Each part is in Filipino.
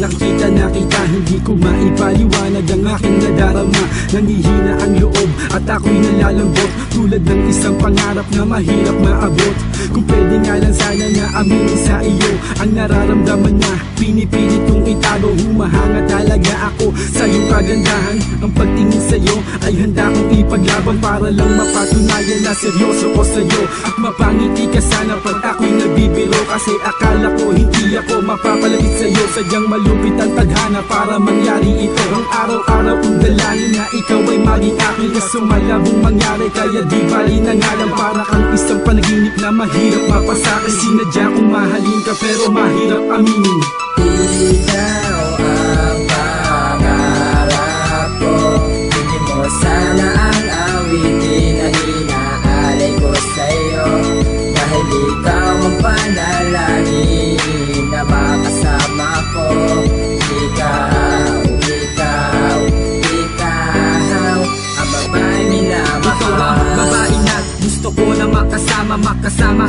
nakikita na kita, hindi ko maipaliwanag ang aking nadarama. Nangihina ang loob at ako'y nalalambot, tulad ng isang pangarap na mahirap maabot. Kung pwede nga lang sana na aminin sa iyo ang nararamdaman na pinipilit kong itago. Humahanga talaga ako sa iyong kagandahan. Ang pagtingin sa'yo ay handa kong ipaglaban para lang mapatunayan na seryoso ko sa'yo. At mapangiti ka sana pag ako'y nagbibiro, kasi akala ko hindi ako mapapalapit sa'yo. Sadyang malupit ang tadhana para mangyari ito. Ang araw-araw kong dalangin na ikaw ay maging akin, kaso malabong mangyari, kaya di bali na nga lang. Para kang isang panaginip na mahirap mapasakin. Sinadya kong mahalin ka pero mahirap aminin. Ikaw ang pangarap ko, hindi mo sana ang awitin na inaalay ko sa'yo. Dahil ikaw ang panalangin na makasama ko. Ikaw ang babae minamahal. Ikaw ang babae na gusto ko na makasama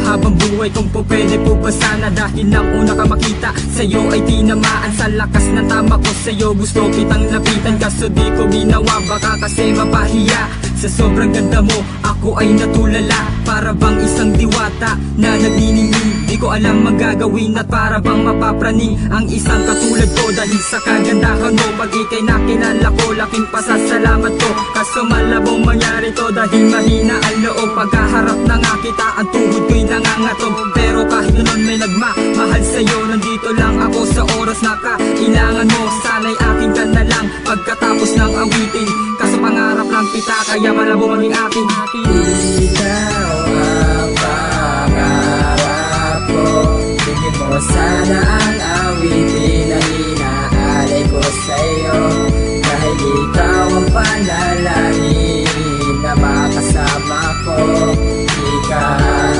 habang buhay kong po pwede po ba sana. Dahil nang una ka makita, sa'yo ay tinamaan. Sa lakas ng tama ko sa'yo, gusto kitang lapitan, kaso di ko ginawa, baka kasi mapahiya. Sa sobrang ganda mo, ako ay natulala, para bang isang diwata na nagniningning. Di ko alam ang gagawin at para bang mapapraning ang isang katulad ko. Dahil sa kagandahan mo, pag ika'y nakilala ko, laking pasasalamat ko. Kaso malabong mangyari to dahil mahina ang loob. Pagkaharap na nga kita, ang tuhod ko'y nangangatog. Pero kahit noon may nagmamahal sa'yo, nandito lang ako sa oras na kailangan mo. Sana'y akin ka na lang pagkatapos ng awitin, kaso pangarap lang kita, kaya malabo maging akin. Ikaw ang pangarap ko, hindi mo sana ang awitin na inaalay ko sa'yo. Dahil ikaw ang panalangin na makasama ko. Ikaw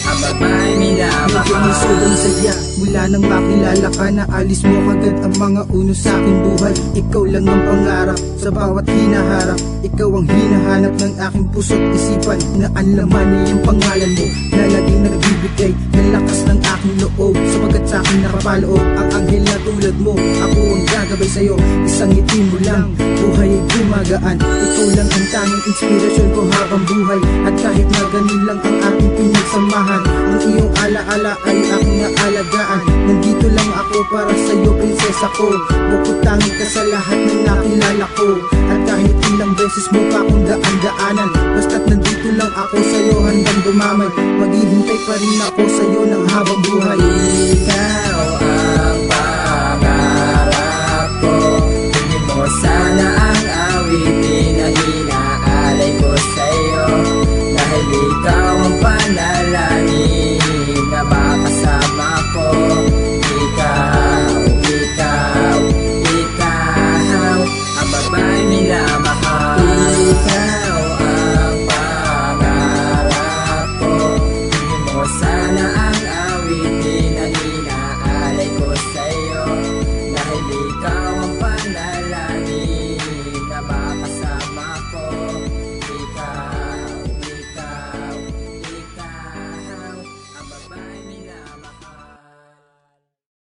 ang babae minamahal. Medyo may sobrang saya mula nang makilala ka, na alis mo kagad ang mga uno sa aking buhay. Ikaw lang ang pangarap sa bawat hinaharap. Ikaw ang hinahanap ng aking puso't isipan, na ang laman ay ang pangalan mo, na laging nagbibigay ng lakas ng aking loob. Sapagat sa akin nakapaloob ang anghel na tulad mo. Ako ang gagabay sa'yo, isang ngiti mo lang, buhay ay gumagaan. Ikaw lang ang tanging inspirasyon ko habang buhay. At kahit na ganun lang ang ating pinagsamahan, ang iyong alaala ay aking naalagaan. Nandito lang ako para sa'yo, prinsesa ko. Bukod tangi ka sa lahat ng nakilala ko. At kahit ilang beses mo pa akong daan-daanan, basta't nandito lang ako sa'yo hanggang dumamay. Maghihintay pa rin ako sa'yo ng habang buhay. Ikaw